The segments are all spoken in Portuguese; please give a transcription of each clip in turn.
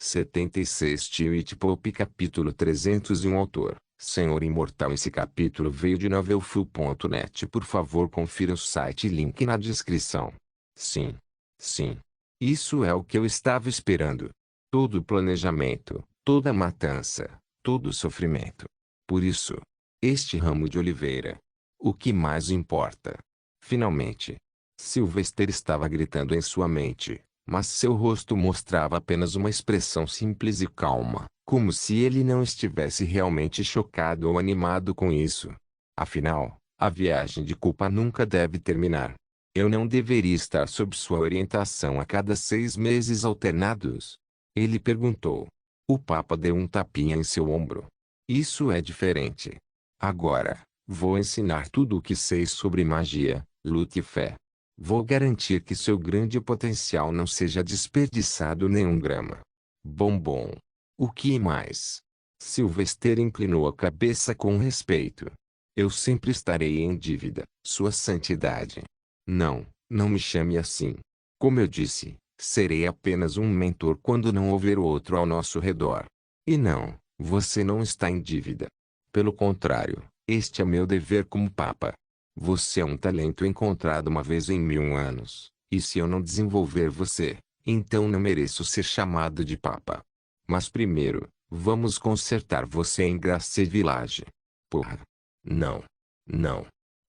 76 Tio It Pop capítulo 301 Autor, Senhor Imortal. Esse capítulo veio de novelfull.net. Por favor confira o site, link na descrição. Sim. Isso é o que eu estava esperando. Todo o planejamento, toda a matança, todo o sofrimento. Por isso, este ramo de oliveira. O que mais importa? Finalmente. Sylvester estava gritando em sua mente, mas seu rosto mostrava apenas uma expressão simples e calma, como se ele não estivesse realmente chocado ou animado com isso. Afinal, a viagem de culpa nunca deve terminar. Eu não deveria estar sob sua orientação a cada 6 meses alternados? Ele perguntou. O Papa deu um tapinha em seu ombro. Isso é diferente. Agora, vou ensinar tudo o que sei sobre magia, luta e fé. Vou garantir que seu grande potencial não seja desperdiçado nem um grama. Bom. O que mais? Sylvester inclinou a cabeça com respeito. Eu sempre estarei em dívida, Sua Santidade. Não me chame assim. Como eu disse, serei apenas um mentor quando não houver outro ao nosso redor. E não, você não está em dívida. Pelo contrário, este é meu dever como Papa. Você é um talento encontrado uma vez em 1000 anos, e se eu não desenvolver você, então não mereço ser chamado de Papa. Mas primeiro, vamos consertar você em Grace Village. Porra. Não.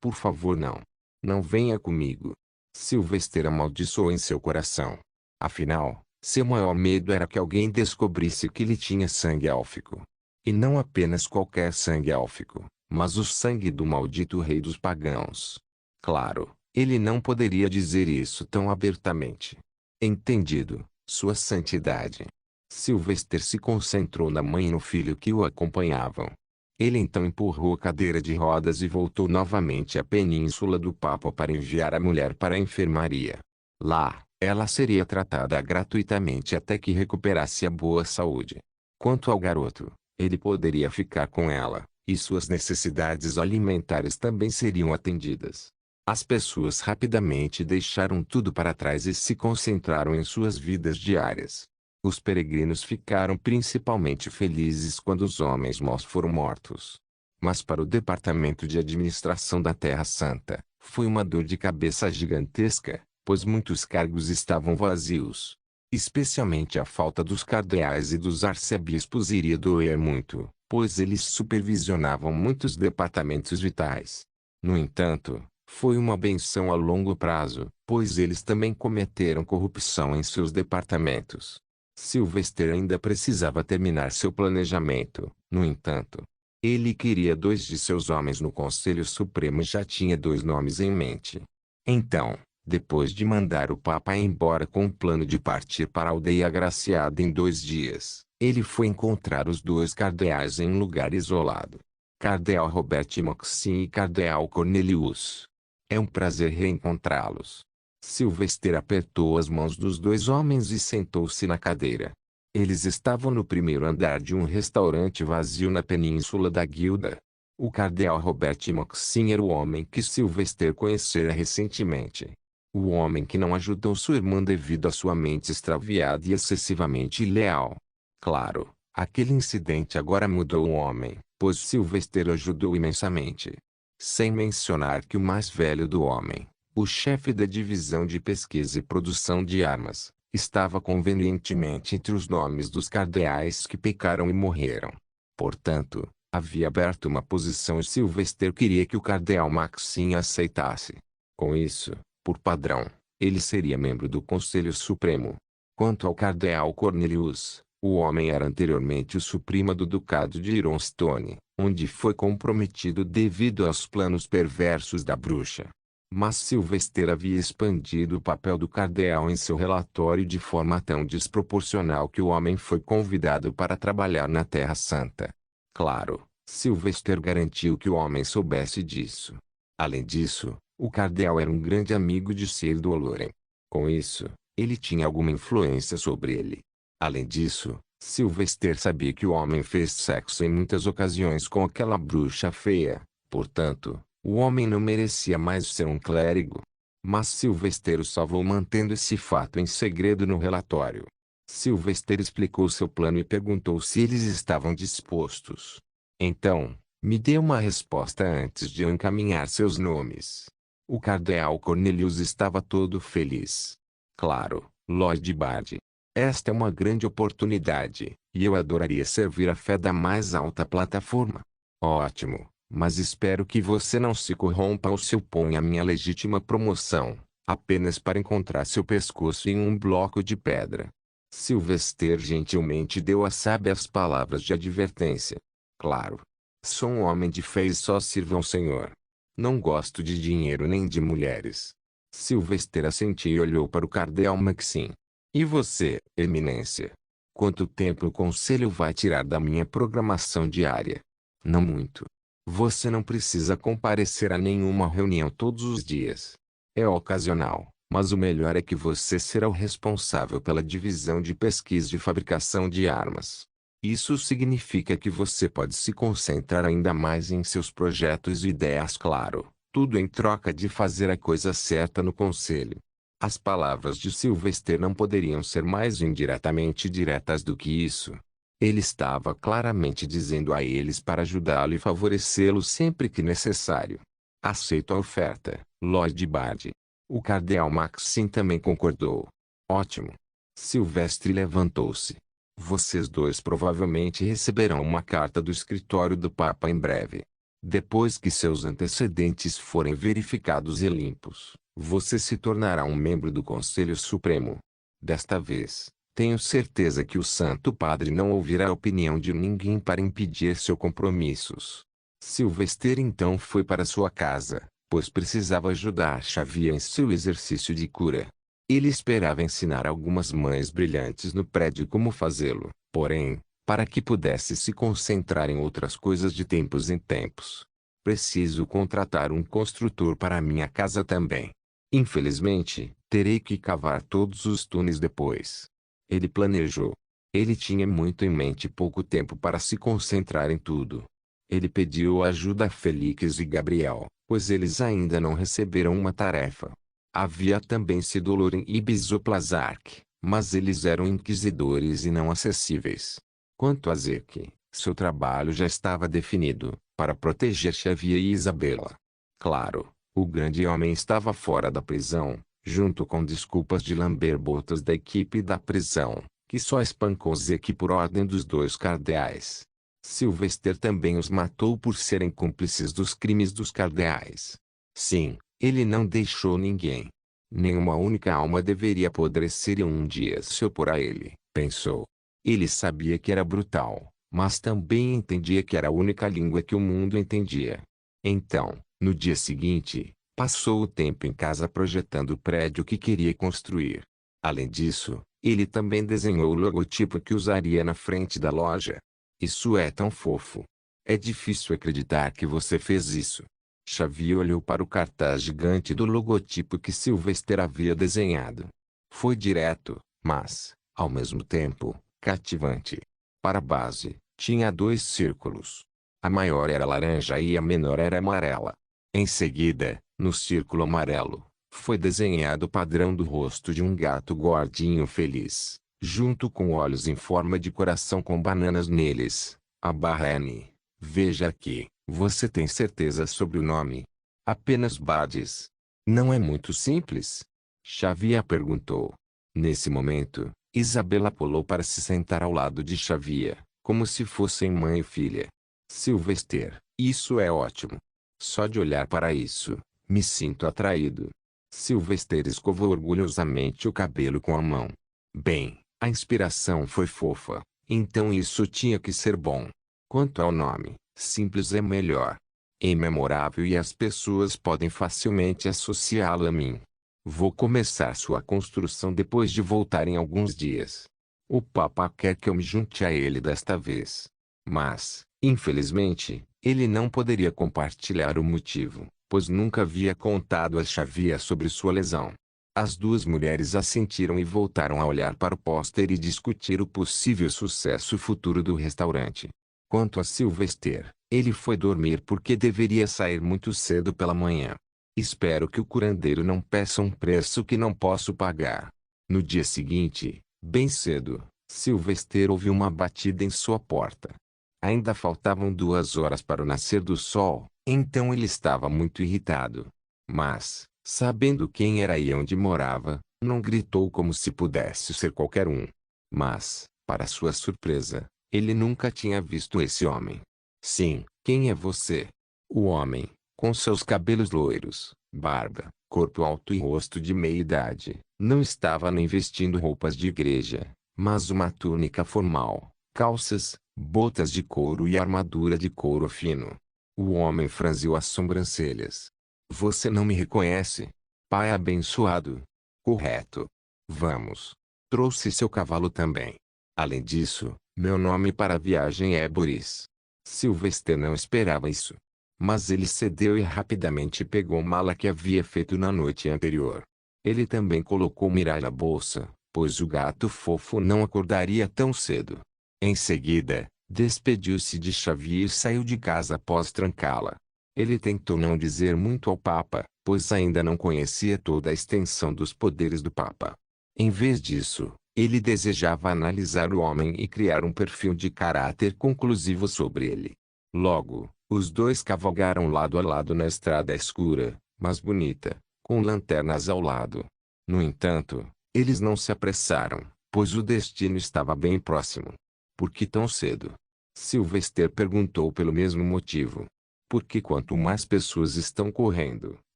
Por favor não. Não venha comigo. Sylvester amaldiçoou em seu coração. Afinal, seu maior medo era que alguém descobrisse que ele tinha sangue élfico. E não apenas qualquer sangue élfico, mas o sangue do maldito rei dos pagãos. Claro, ele não poderia dizer isso tão abertamente. Entendido, Sua Santidade. Sylvester se concentrou na mãe e no filho que o acompanhavam. Ele então empurrou a cadeira de rodas e voltou novamente à península do Papa para enviar a mulher para a enfermaria. Lá, ela seria tratada gratuitamente até que recuperasse a boa saúde. Quanto ao garoto, ele poderia ficar com ela, e suas necessidades alimentares também seriam atendidas. As pessoas rapidamente deixaram tudo para trás e se concentraram em suas vidas diárias. Os peregrinos ficaram principalmente felizes quando os homens maus foram mortos. Mas para o Departamento de Administração da Terra Santa, foi uma dor de cabeça gigantesca, pois muitos cargos estavam vazios. Especialmente a falta dos cardeais e dos arcebispos iria doer muito, pois eles supervisionavam muitos departamentos vitais. No entanto, foi uma benção a longo prazo, pois eles também cometeram corrupção em seus departamentos. Sylvester ainda precisava terminar seu planejamento, no entanto. Ele queria 2 de seus homens no Conselho Supremo e já tinha 2 nomes em mente. Então, depois de mandar o Papa embora com o plano de partir para a aldeia agraciada em 2 dias, ele foi encontrar os 2 cardeais em um lugar isolado. Cardeal Robert Moxin e Cardeal Cornelius. É um prazer reencontrá-los. Sylvester apertou as mãos dos 2 homens e sentou-se na cadeira. Eles estavam no primeiro andar de um restaurante vazio na península da Guilda. O cardeal Robert Moxin era o homem que Sylvester conhecera recentemente. O homem que não ajudou sua irmã devido à sua mente extraviada e excessivamente ileal. Claro, aquele incidente agora mudou o homem, pois Sylvester ajudou imensamente. Sem mencionar que o mais velho do homem, o chefe da divisão de pesquisa e produção de armas, estava convenientemente entre os nomes dos cardeais que pecaram e morreram. Portanto, havia aberto uma posição e Sylvester queria que o cardeal Maxim aceitasse. Com isso, por padrão, ele seria membro do Conselho Supremo. Quanto ao cardeal Cornelius, o homem era anteriormente o supremo do Ducado de Ironstone, onde foi comprometido devido aos planos perversos da bruxa. Mas Sylvester havia expandido o papel do cardeal em seu relatório de forma tão desproporcional que o homem foi convidado para trabalhar na Terra Santa. Claro, Sylvester garantiu que o homem soubesse disso. Além disso, o cardeal era um grande amigo de Sir Doloren. Com isso, ele tinha alguma influência sobre ele. Além disso, Sylvester sabia que o homem fez sexo em muitas ocasiões com aquela bruxa feia, portanto, o homem não merecia mais ser um clérigo. Mas Sylvester o salvou mantendo esse fato em segredo no relatório. Sylvester explicou seu plano e perguntou se eles estavam dispostos. Então, me dê uma resposta antes de eu encaminhar seus nomes. O cardeal Cornelius estava todo feliz. Claro, Lord Bard. Esta é uma grande oportunidade, e eu adoraria servir a fé da mais alta plataforma. Ótimo, mas espero que você não se corrompa ou se oponha à minha legítima promoção, apenas para encontrar seu pescoço em um bloco de pedra. Sylvester gentilmente deu as sábias palavras de advertência. Claro. Sou um homem de fé e só sirvo ao Senhor. Não gosto de dinheiro nem de mulheres. Sylvester assentiu e olhou para o cardeal Maxim. E você, Eminência? Quanto tempo o conselho vai tirar da minha programação diária? Não muito. Você não precisa comparecer a nenhuma reunião todos os dias. É ocasional, mas o melhor é que você será o responsável pela divisão de pesquisa e fabricação de armas. Isso significa que você pode se concentrar ainda mais em seus projetos e ideias, claro, tudo em troca de fazer a coisa certa no conselho. As palavras de Sylvester não poderiam ser mais indiretamente diretas do que isso. Ele estava claramente dizendo a eles para ajudá-lo e favorecê-lo sempre que necessário. Aceito a oferta, Lord Bard. O cardeal Maxim também concordou. Ótimo. Sylvester levantou-se. Vocês dois provavelmente receberão uma carta do escritório do Papa em breve. Depois que seus antecedentes forem verificados e limpos, você se tornará um membro do Conselho Supremo. Desta vez, tenho certeza que o Santo Padre não ouvirá a opinião de ninguém para impedir seus compromissos. Sylvester então foi para sua casa, pois precisava ajudar Xavier em seu exercício de cura. Ele esperava ensinar algumas mães brilhantes no prédio como fazê-lo, porém, para que pudesse se concentrar em outras coisas de tempos em tempos. Preciso contratar um construtor para minha casa também. Infelizmente, terei que cavar todos os túneis depois. Ele planejou. Ele tinha muito em mente e pouco tempo para se concentrar em tudo. Ele pediu ajuda a Félix e Gabriel, pois eles ainda não receberam uma tarefa. Havia também Sidoloren e Bisoplazark, mas eles eram inquisidores e não acessíveis. Quanto a Zeke, seu trabalho já estava definido, para proteger Xavier e Isabela. Claro, o grande homem estava fora da prisão, junto com desculpas de lamber botas da equipe da prisão, que só espancou Zeke por ordem dos dois cardeais. Sylvester também os matou por serem cúmplices dos crimes dos cardeais. Sim, ele não deixou ninguém. Nenhuma única alma deveria apodrecer e um dia se opor a ele, pensou. Ele sabia que era brutal, mas também entendia que era a única língua que o mundo entendia. Então, no dia seguinte, passou o tempo em casa projetando o prédio que queria construir. Além disso, ele também desenhou o logotipo que usaria na frente da loja. Isso é tão fofo. É difícil acreditar que você fez isso. Xavier olhou para o cartaz gigante do logotipo que Sylvester havia desenhado. Foi direto, mas, ao mesmo tempo, cativante. Para a base, tinha dois círculos. A maior era laranja e a menor era amarela. Em seguida, no círculo amarelo, foi desenhado o padrão do rosto de um gato gordinho feliz, junto com olhos em forma de coração com bananas neles. A barra N. Veja aqui, você tem certeza sobre o nome? Apenas Bades. Não é muito simples? Xavier perguntou. Nesse momento, Isabela pulou para se sentar ao lado de Xavier, como se fossem mãe e filha. Sylvester, isso é ótimo. Só de olhar para isso, me sinto atraído. Sylvester escovou orgulhosamente o cabelo com a mão. Bem, a inspiração foi fofa, então isso tinha que ser bom. Quanto ao nome, simples é melhor. É memorável e as pessoas podem facilmente associá-lo a mim. Vou começar sua construção depois de voltar em alguns dias. O Papa quer que eu me junte a ele desta vez. Mas, infelizmente, ele não poderia compartilhar o motivo, pois nunca havia contado a Xavier sobre sua lesão. As duas mulheres assentiram e voltaram a olhar para o pôster e discutir o possível sucesso futuro do restaurante. Quanto a Sylvester, ele foi dormir porque deveria sair muito cedo pela manhã. Espero que o curandeiro não peça um preço que não posso pagar. No dia seguinte, Bem cedo, Sylvester ouviu uma batida em sua porta. Ainda faltavam 2 horas para o nascer do sol, então ele estava muito irritado. Mas, sabendo quem era e onde morava, não gritou como se pudesse ser qualquer um. Mas, para sua surpresa, ele nunca tinha visto esse homem. Sim, quem é você? O homem, com seus cabelos loiros, barba, corpo alto e rosto de meia-idade, não estava nem vestindo roupas de igreja, mas uma túnica formal, calças, botas de couro e armadura de couro fino. O homem franziu as sobrancelhas. Você não me reconhece? Pai abençoado. Correto. Vamos. Trouxe seu cavalo também. Além disso, meu nome para a viagem é Boris. Sylvester não esperava isso. Mas ele cedeu e rapidamente pegou a mala que havia feito na noite anterior. Ele também colocou Mirai na bolsa, pois o gato fofo não acordaria tão cedo. Em seguida, despediu-se de Xavier e saiu de casa após trancá-la. Ele tentou não dizer muito ao Papa, pois ainda não conhecia toda a extensão dos poderes do Papa. Em vez disso, ele desejava analisar o homem e criar um perfil de caráter conclusivo sobre ele. Logo, os dois cavalgaram lado a lado na estrada escura, mas bonita, com lanternas ao lado. No entanto, eles não se apressaram, pois o destino estava bem próximo. Por que tão cedo? Sylvester perguntou pelo mesmo motivo. Porque quanto mais pessoas estão correndo,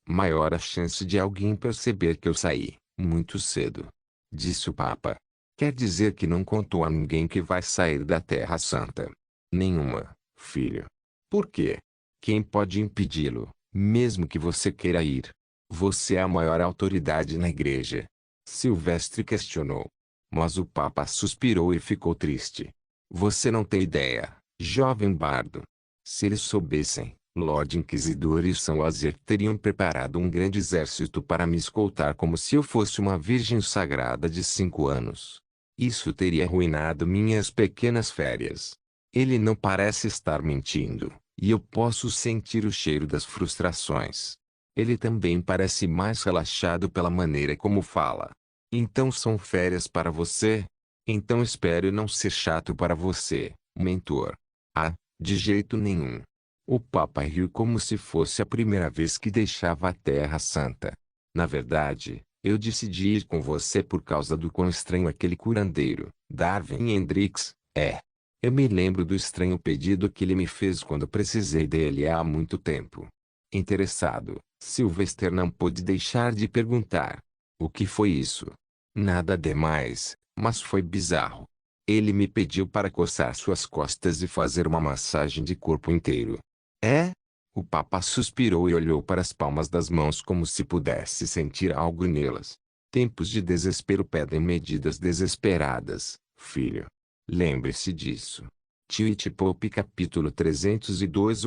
maior a chance de alguém perceber que eu saí, muito cedo. Disse o Papa. Quer dizer que não contou a ninguém que vai sair da Terra Santa. Nenhuma, filho. Por quê? Quem pode impedi-lo, mesmo que você queira ir? Você é a maior autoridade na igreja. Silvestre questionou. Mas o Papa suspirou e ficou triste. Você não tem ideia, jovem bardo. Se eles soubessem, Lord Inquisidor e São Azer teriam preparado um grande exército para me escoltar como se eu fosse uma virgem sagrada de 5 anos. Isso teria arruinado minhas pequenas férias. Ele não parece estar mentindo, e eu posso sentir o cheiro das frustrações. Ele também parece mais relaxado pela maneira como fala. Então são férias para você? Então espero não ser chato para você, mentor. Ah, de jeito nenhum. O Papa riu como se fosse a primeira vez que deixava a Terra Santa. Na verdade, eu decidi ir com você por causa do quão estranho aquele curandeiro, Darwin Hendricks, é. Eu me lembro do estranho pedido que ele me fez quando precisei dele há muito tempo. Interessado, Sylvester não pôde deixar de perguntar. O que foi isso? Nada demais, mas foi bizarro. Ele me pediu para coçar suas costas e fazer uma massagem de corpo inteiro. É? O Papa suspirou e olhou para as palmas das mãos como se pudesse sentir algo nelas. Tempos de desespero pedem medidas desesperadas, filho. Lembre-se disso. Tite Pope capítulo 302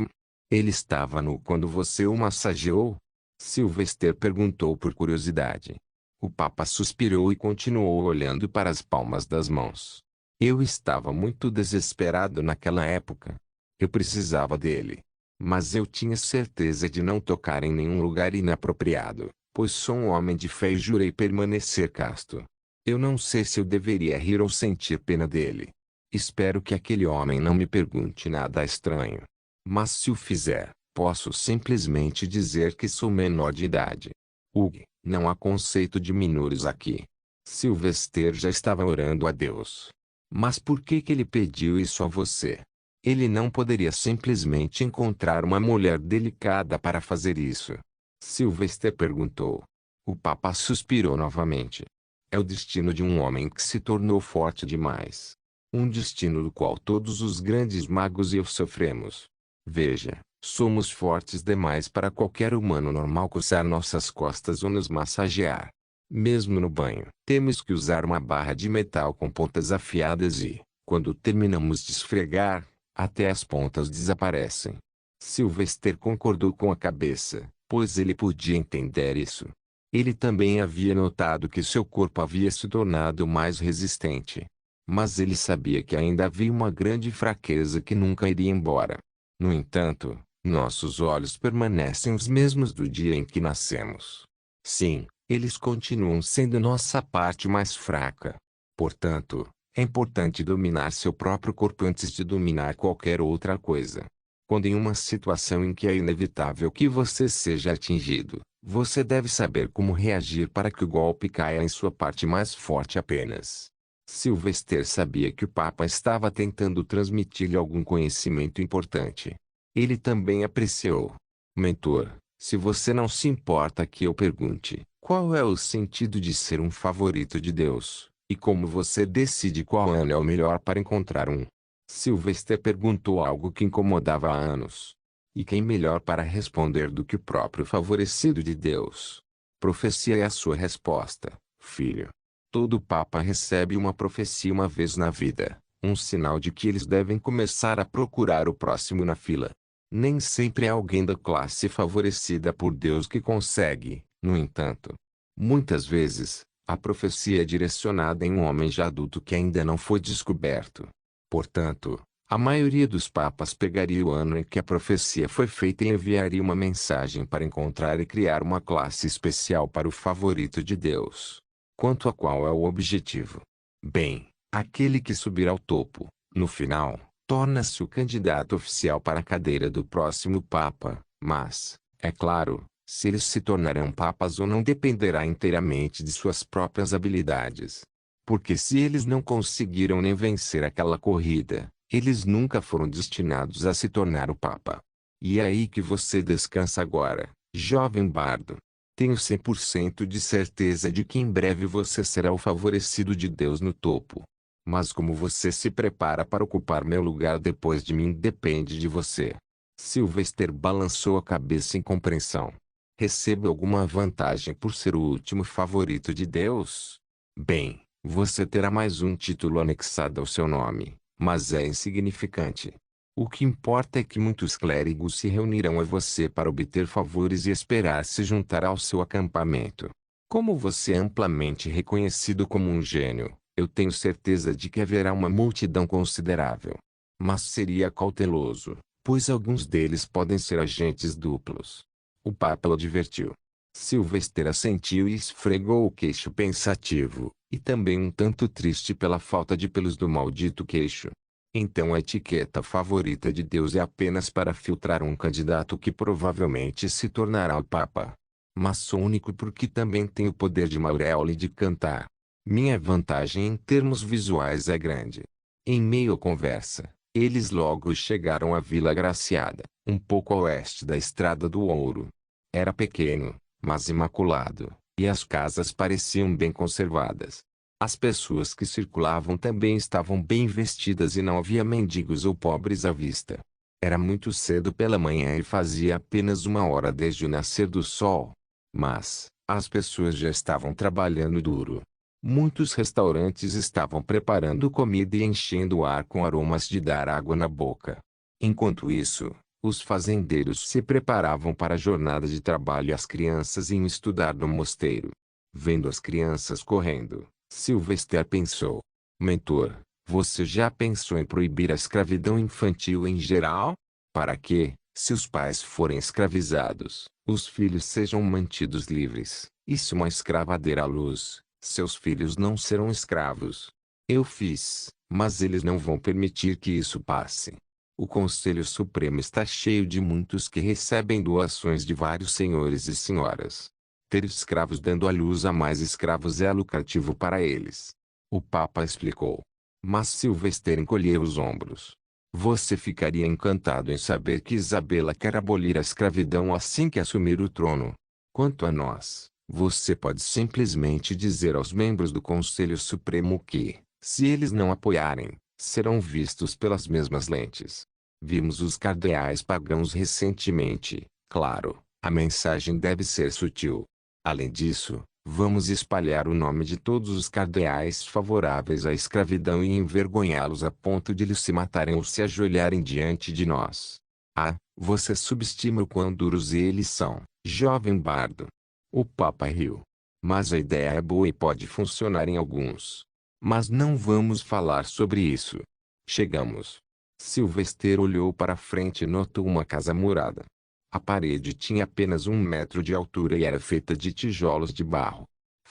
Ele estava nu quando você o massageou? Sylvester perguntou por curiosidade. O Papa suspirou e continuou olhando para as palmas das mãos. Eu estava muito desesperado naquela época. Eu precisava dele. Mas eu tinha certeza de não tocar em nenhum lugar inapropriado, pois sou um homem de fé e jurei permanecer casto. Eu não sei se eu deveria rir ou sentir pena dele. Espero que aquele homem não me pergunte nada estranho. Mas se o fizer, posso simplesmente dizer que sou menor de idade. Hugh, não há conceito de menores aqui. Sylvester já estava orando a Deus. Mas por que ele pediu isso a você? Ele não poderia simplesmente encontrar uma mulher delicada para fazer isso. Sylvester perguntou. O Papa suspirou novamente. É o destino de um homem que se tornou forte demais. Um destino do qual todos os grandes magos e eu sofremos. Veja, somos fortes demais para qualquer humano normal coçar nossas costas ou nos massagear. Mesmo no banho, temos que usar uma barra de metal com pontas afiadas e, quando terminamos de esfregar, até as pontas desaparecem. Sylvester concordou com a cabeça, pois ele podia entender isso. Ele também havia notado que seu corpo havia se tornado mais resistente. Mas ele sabia que ainda havia uma grande fraqueza que nunca iria embora. No entanto, nossos olhos permanecem os mesmos do dia em que nascemos. Sim, eles continuam sendo nossa parte mais fraca. Portanto, é importante dominar seu próprio corpo antes de dominar qualquer outra coisa. Quando em uma situação em que é inevitável que você seja atingido, você deve saber como reagir para que o golpe caia em sua parte mais forte apenas. Sylvester sabia que o Papa estava tentando transmitir-lhe algum conhecimento importante. Ele também apreciou. Mentor, se você não se importa que eu pergunte, qual é o sentido de ser um favorito de Deus, e como você decide qual ano é o melhor para encontrar um? Sylvester perguntou algo que incomodava há anos. E quem melhor para responder do que o próprio favorecido de Deus? Profecia é a sua resposta, filho. Todo papa recebe uma profecia uma vez na vida, um sinal de que eles devem começar a procurar o próximo na fila. Nem sempre é alguém da classe favorecida por Deus que consegue, no entanto. Muitas vezes, a profecia é direcionada em um homem já adulto que ainda não foi descoberto. Portanto, a maioria dos papas pegaria o ano em que a profecia foi feita e enviaria uma mensagem para encontrar e criar uma classe especial para o favorito de Deus. Quanto a qual é o objetivo? Bem, aquele que subir ao topo, no final, torna-se o candidato oficial para a cadeira do próximo papa, mas, é claro, se eles se tornarão papas ou não dependerá inteiramente de suas próprias habilidades. Porque se eles não conseguiram nem vencer aquela corrida, eles nunca foram destinados a se tornar o Papa. E é aí que você descansa agora, jovem bardo. Tenho 100% de certeza de que em breve você será o favorecido de Deus no topo. Mas como você se prepara para ocupar meu lugar depois de mim depende de você. Sylvester balançou a cabeça em compreensão. Recebo alguma vantagem por ser o último favorito de Deus? Bem, você terá mais um título anexado ao seu nome, mas é insignificante. O que importa é que muitos clérigos se reunirão a você para obter favores e esperar se juntar ao seu acampamento. Como você é amplamente reconhecido como um gênio, eu tenho certeza de que haverá uma multidão considerável. Mas seria cauteloso, pois alguns deles podem ser agentes duplos. O Papa o advertiu. Sylvester assentiu e esfregou o queixo pensativo, e também um tanto triste pela falta de pelos do maldito queixo. Então a etiqueta favorita de Deus é apenas para filtrar um candidato que provavelmente se tornará o Papa. Mas sou único porque também tenho o poder de Mauréole de cantar. Minha vantagem em termos visuais é grande. Em meio à conversa, eles logo chegaram à Vila Graciada, um pouco a oeste da Estrada do Ouro. Era pequeno, mas imaculado, e as casas pareciam bem conservadas. As pessoas que circulavam também estavam bem vestidas e não havia mendigos ou pobres à vista. Era muito cedo pela manhã e fazia apenas 1 hora desde o nascer do sol. Mas, as pessoas já estavam trabalhando duro. Muitos restaurantes estavam preparando comida e enchendo o ar com aromas de dar água na boca. Enquanto isso, os fazendeiros se preparavam para a jornada de trabalho e as crianças iam estudar no mosteiro. Vendo as crianças correndo, Sylvester pensou: Mentor, você já pensou em proibir a escravidão infantil em geral? Para que, se os pais forem escravizados, os filhos sejam mantidos livres, e se uma escrava der à luz, seus filhos não serão escravos. Eu fiz, mas eles não vão permitir que isso passe. O Conselho Supremo está cheio de muitos que recebem doações de vários senhores e senhoras. Ter escravos dando à luz a mais escravos é lucrativo para eles. O Papa explicou. Mas Sylvester encolheu os ombros. Você ficaria encantado em saber que Isabela quer abolir a escravidão assim que assumir o trono. Quanto a nós, você pode simplesmente dizer aos membros do Conselho Supremo que, se eles não apoiarem, serão vistos pelas mesmas lentes. Vimos os cardeais pagãos recentemente, claro, a mensagem deve ser sutil. Além disso, vamos espalhar o nome de todos os cardeais favoráveis à escravidão e envergonhá-los a ponto de eles se matarem ou se ajoelharem diante de nós. Ah, você subestima o quão duros eles são, jovem bardo. O Papa riu. Mas a ideia é boa e pode funcionar em alguns. Mas não vamos falar sobre isso. Chegamos. Sylvester olhou para frente e notou uma casa murada. A parede tinha apenas 1 metro de altura e era feita de tijolos de barro.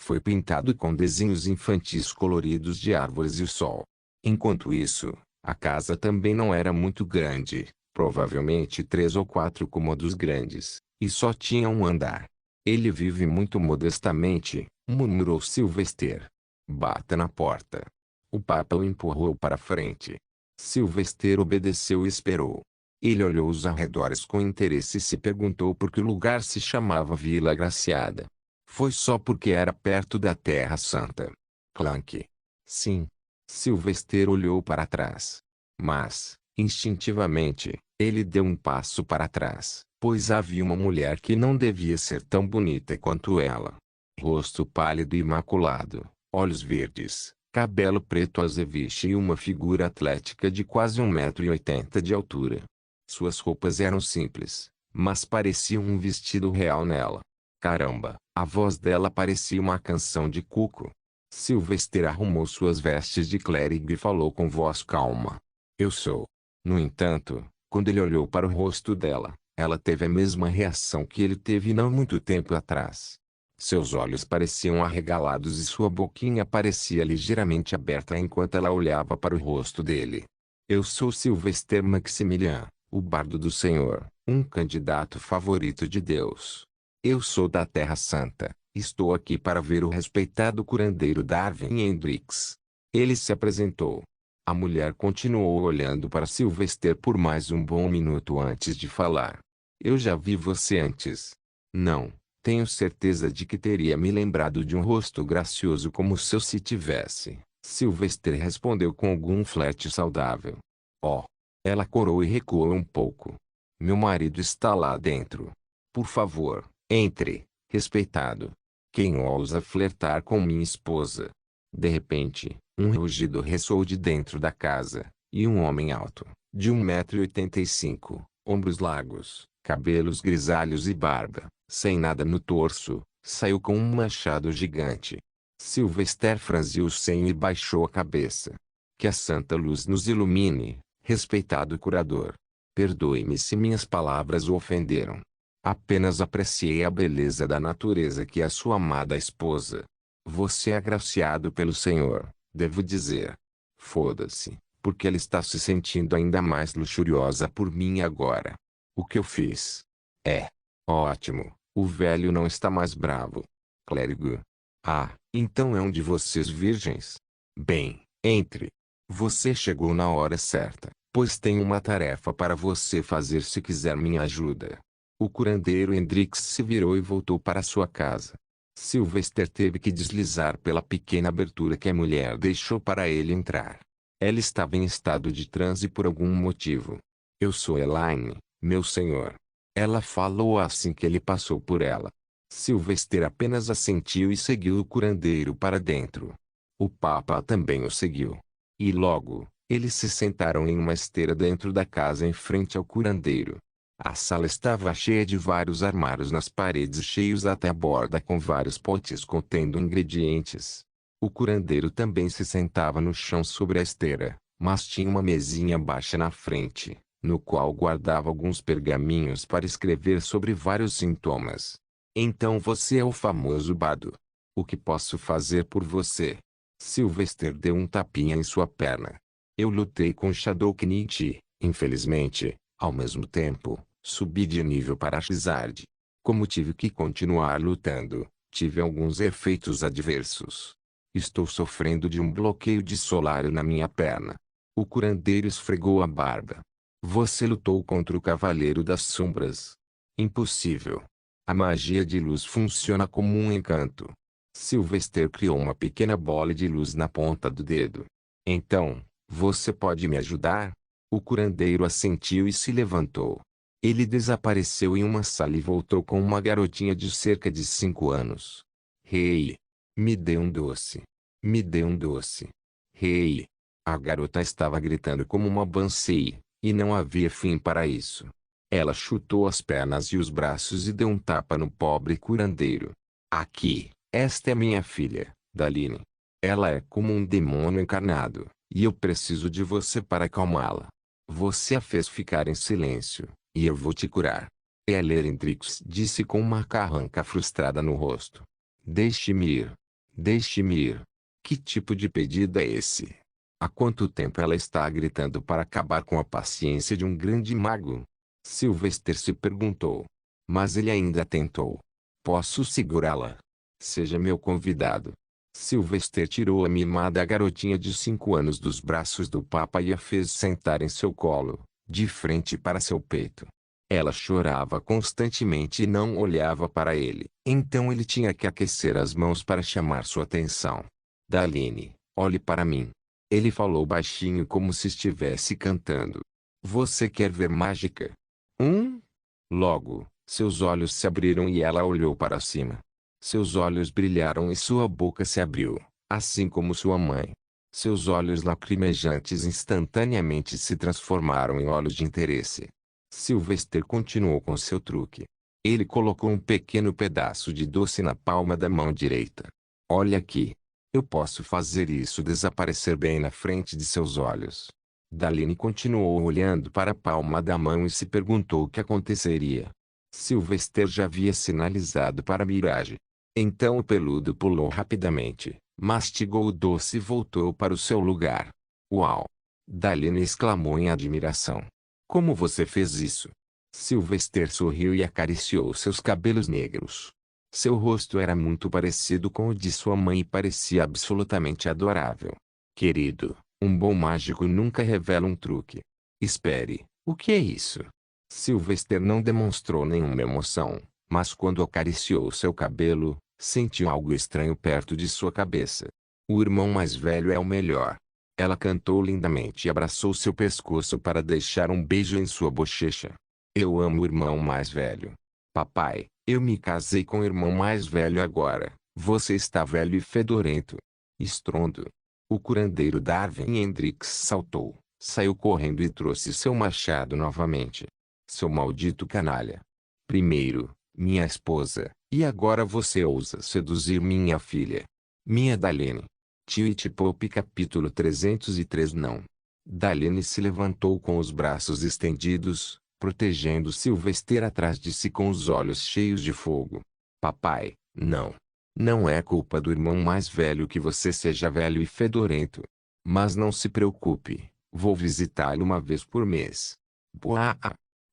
Foi pintado com desenhos infantis coloridos de árvores e o sol. Enquanto isso, a casa também não era muito grande, provavelmente 3 ou 4 cômodos grandes, e só tinha um andar. Ele vive muito modestamente, murmurou Sylvester. Bata na porta. O Papa o empurrou para frente. Sylvester obedeceu e esperou. Ele olhou os arredores com interesse e se perguntou por que o lugar se chamava Vila Agraciada. Foi só porque era perto da Terra Santa. Clank. Sim. Sylvester olhou para trás. Mas, instintivamente, ele deu um passo para trás, pois havia uma mulher que não devia ser tão bonita quanto ela. Rosto pálido e imaculado, olhos verdes, cabelo preto azeviche e uma figura atlética de quase 1,80 m de altura. Suas roupas eram simples, mas pareciam um vestido real nela. Caramba, a voz dela parecia uma canção de Cuco. Sylvester arrumou suas vestes de clérigo e falou com voz calma. Eu sou. No entanto, quando ele olhou para o rosto dela, ela teve a mesma reação que ele teve não muito tempo atrás. Seus olhos pareciam arregalados e sua boquinha parecia ligeiramente aberta enquanto ela olhava para o rosto dele. Eu sou Sylvester Maximilian, o bardo do Senhor, um candidato favorito de Deus. Eu sou da Terra Santa. Estou aqui para ver o respeitado curandeiro Darwin Hendricks. Ele se apresentou. A mulher continuou olhando para Sylvester por mais um bom minuto antes de falar. Eu já vi você antes. Não, tenho certeza de que teria me lembrado de um rosto gracioso como o seu se tivesse. Sylvester respondeu com algum flerte saudável. Oh. Ela corou e recuou um pouco. Meu marido está lá dentro. Por favor, entre, respeitado. Quem ousa flertar com minha esposa? De repente, um rugido ressoou de dentro da casa, e um homem alto, de 1,85 m, ombros largos, cabelos grisalhos e barba, sem nada no torso, saiu com um machado gigante. Sylvester franziu o senho e baixou a cabeça. Que a santa luz nos ilumine, respeitado curador. Perdoe-me se minhas palavras o ofenderam. Apenas apreciei a beleza da natureza que é sua amada esposa. Você é agraciado pelo Senhor, devo dizer. Foda-se, porque ela está se sentindo ainda mais luxuriosa por mim agora. O que eu fiz? É. Ótimo, o velho não está mais bravo. Clérigo. Ah, então é um de vocês virgens? Bem, entre. Você chegou na hora certa, pois tenho uma tarefa para você fazer se quiser minha ajuda. O curandeiro Hendricks se virou e voltou para sua casa. Sylvester teve que deslizar pela pequena abertura que a mulher deixou para ele entrar. Ela estava em estado de transe por algum motivo. Eu sou Elaine, meu senhor. Ela falou assim que ele passou por ela. Sylvester apenas assentiu e seguiu o curandeiro para dentro. O Papa também o seguiu. E logo, eles se sentaram em uma esteira dentro da casa em frente ao curandeiro. A sala estava cheia de vários armários nas paredes cheios até a borda com vários potes contendo ingredientes. O curandeiro também se sentava no chão sobre a esteira, mas tinha uma mesinha baixa na frente, no qual guardava alguns pergaminhos para escrever sobre vários sintomas. Então você é o famoso Bado. O que posso fazer por você? Sylvester deu um tapinha em sua perna. Eu lutei com Shadow Knight e, infelizmente, ao mesmo tempo, subi de nível para Xrd. Como tive que continuar lutando, tive alguns efeitos adversos. Estou sofrendo de um bloqueio de solário na minha perna. O curandeiro esfregou a barba. Você lutou contra o Cavaleiro das Sombras. Impossível. A magia de luz funciona como um encanto. Sylvester criou uma pequena bola de luz na ponta do dedo. Então, você pode me ajudar? O curandeiro assentiu e se levantou. Ele desapareceu em uma sala e voltou com uma garotinha de cerca de 5 anos. Rei! Me dê um doce. Me dê um doce. Rei! A garota estava gritando como uma Bansai, e não havia fim para isso. Ela chutou as pernas e os braços e deu um tapa no pobre curandeiro. Aqui, esta é minha filha, Daline. Ela é como um demônio encarnado, e eu preciso de você para acalmá-la. Você a fez ficar em silêncio, e eu vou te curar. Heller Hendricks disse com uma carranca frustrada no rosto. Deixe-me ir. Deixe-me ir. Que tipo de pedido é esse? Há quanto tempo ela está gritando para acabar com a paciência de um grande mago? Sylvester se perguntou. Mas ele ainda tentou. Posso segurá-la? Seja meu convidado. Sylvester tirou a mimada garotinha de 5 anos dos braços do Papa e a fez sentar em seu colo, de frente para seu peito. Ela chorava constantemente e não olhava para ele. Então ele tinha que aquecer as mãos para chamar sua atenção. Daline, olhe para mim. Ele falou baixinho como se estivesse cantando. Você quer ver mágica? Logo, seus olhos se abriram e ela olhou para cima. Seus olhos brilharam e sua boca se abriu, assim como sua mãe. Seus olhos lacrimejantes instantaneamente se transformaram em olhos de interesse. Sylvester continuou com seu truque. Ele colocou um pequeno pedaço de doce na palma da mão direita. Olha aqui. Eu posso fazer isso desaparecer bem na frente de seus olhos. Daline continuou olhando para a palma da mão e se perguntou o que aconteceria. Sylvester já havia sinalizado para Mirage. Então o peludo pulou rapidamente, mastigou o doce e voltou para o seu lugar. Uau! Daline exclamou em admiração. Como você fez isso? Sylvester sorriu e acariciou seus cabelos negros. Seu rosto era muito parecido com o de sua mãe e parecia absolutamente adorável. Querido, um bom mágico nunca revela um truque. Espere, o que é isso? Sylvester não demonstrou nenhuma emoção, mas quando acariciou seu cabelo, sentiu algo estranho perto de sua cabeça. O irmão mais velho é o melhor. Ela cantou lindamente e abraçou seu pescoço para deixar um beijo em sua bochecha. Eu amo o irmão mais velho. Papai, eu me casei com o irmão mais velho agora. Você está velho e fedorento. Estrondo. O curandeiro Darwin Hendricks saltou, saiu correndo e trouxe seu machado novamente. Seu maldito canalha. Primeiro, minha esposa, e agora você ousa seduzir minha filha. Minha Daline. Twitch Pop capítulo 303 Não. Daline se levantou com os braços estendidos, protegendo Sylvester atrás de si com os olhos cheios de fogo. Papai, não. Não é culpa do irmão mais velho que você seja velho e fedorento. Mas não se preocupe, vou visitá-lo uma vez por mês. Boa!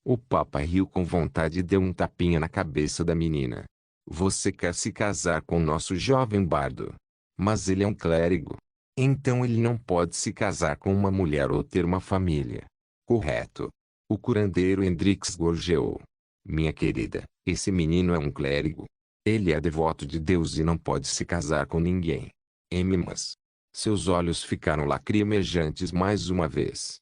O Papa riu com vontade e deu um tapinha na cabeça da menina. Você quer se casar com nosso jovem bardo? Mas ele é um clérigo. Então ele não pode se casar com uma mulher ou ter uma família. Correto. O curandeiro Hendricks gorjeou. Minha querida, esse menino é um clérigo. Ele é devoto de Deus e não pode se casar com ninguém. Mas seus olhos ficaram lacrimejantes mais uma vez.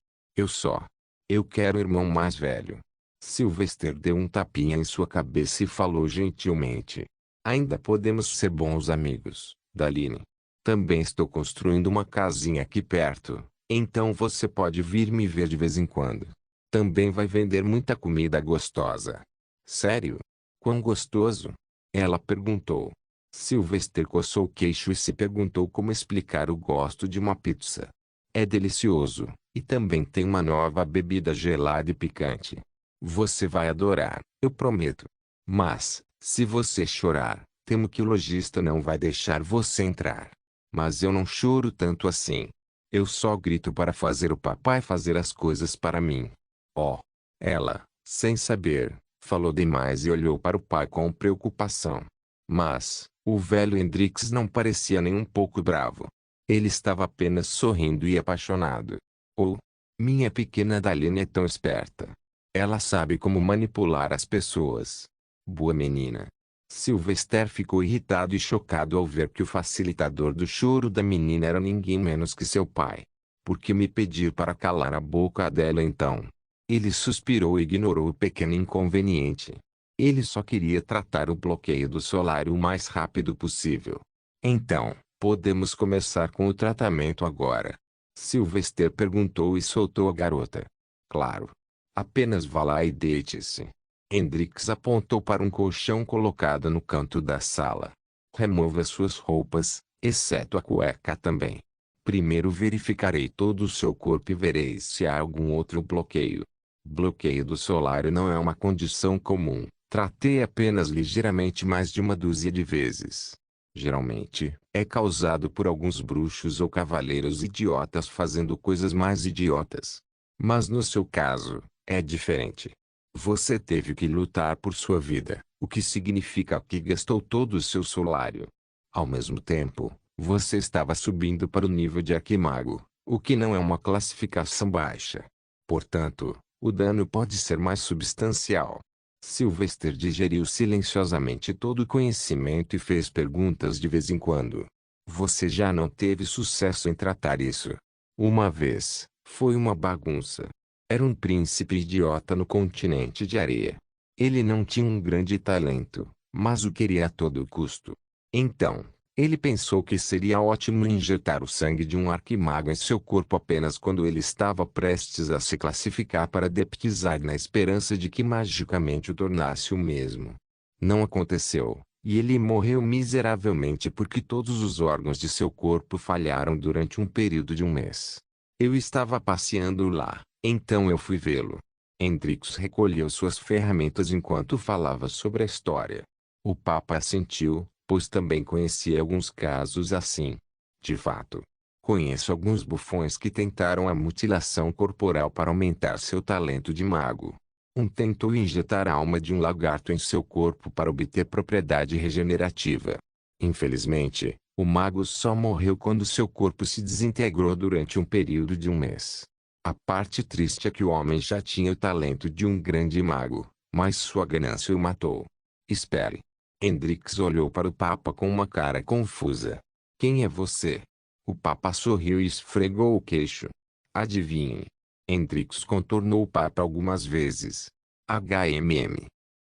Eu quero o irmão mais velho. Sylvester deu um tapinha em sua cabeça e falou gentilmente. Ainda podemos ser bons amigos, Daline. Também estou construindo uma casinha aqui perto, então você pode vir me ver de vez em quando. Também vai vender muita comida gostosa. Sério? Quão gostoso? Ela perguntou. Sylvester coçou o queixo e se perguntou como explicar o gosto de uma pizza. É delicioso, e também tem uma nova bebida gelada e picante. Você vai adorar, eu prometo. Mas, se você chorar, temo que o lojista não vai deixar você entrar. Mas eu não choro tanto assim. Eu só grito para fazer o papai fazer as coisas para mim. Oh! Ela, sem saber, falou demais e olhou para o pai com preocupação. Mas, o velho Hendricks não parecia nem um pouco bravo. Ele estava apenas sorrindo e apaixonado. Oh! Minha pequena Daline é tão esperta. Ela sabe como manipular as pessoas. Boa menina. Sylvester ficou irritado e chocado ao ver que o facilitador do choro da menina era ninguém menos que seu pai. Por que me pedir para calar a boca dela então? Ele suspirou e ignorou o pequeno inconveniente. Ele só queria tratar o bloqueio do solar o mais rápido possível. Então, podemos começar com o tratamento agora. Sylvester perguntou e soltou a garota. Claro. Apenas vá lá e deite-se. Hendricks apontou para um colchão colocado no canto da sala. Remova suas roupas, exceto a cueca também. Primeiro verificarei todo o seu corpo e verei se há algum outro bloqueio. Bloqueio do solário não é uma condição comum. Tratei apenas ligeiramente mais de uma dúzia de vezes. Geralmente, é causado por alguns bruxos ou cavaleiros idiotas fazendo coisas mais idiotas. Mas no seu caso, é diferente. Você teve que lutar por sua vida, o que significa que gastou todo o seu salário. Ao mesmo tempo, você estava subindo para o nível de Arquimago, o que não é uma classificação baixa. Portanto, o dano pode ser mais substancial. Sylvester digeriu silenciosamente todo o conhecimento e fez perguntas de vez em quando. Você já não teve sucesso em tratar isso? Uma vez, foi uma bagunça. Era um príncipe idiota no continente de areia. Ele não tinha um grande talento, mas o queria a todo custo. Então, ele pensou que seria ótimo injetar o sangue de um arquimago em seu corpo apenas quando ele estava prestes a se classificar para deptizar na esperança de que magicamente o tornasse o mesmo. Não aconteceu, e ele morreu miseravelmente porque todos os órgãos de seu corpo falharam durante um período de um mês. Eu estava passeando lá, então eu fui vê-lo. Hendrix recolheu suas ferramentas enquanto falava sobre a história. O Papa assentiu, pois também conhecia alguns casos assim. De fato, conheço alguns bufões que tentaram a mutilação corporal para aumentar seu talento de mago. Um tentou injetar a alma de um lagarto em seu corpo para obter propriedade regenerativa. Infelizmente, o mago só morreu quando seu corpo se desintegrou durante um período de um mês. A parte triste é que o homem já tinha o talento de um grande mago, mas sua ganância o matou. Espere. Hendrix olhou para o Papa com uma cara confusa. Quem é você? O Papa sorriu e esfregou o queixo. Adivinhe. Hendrix contornou o Papa algumas vezes.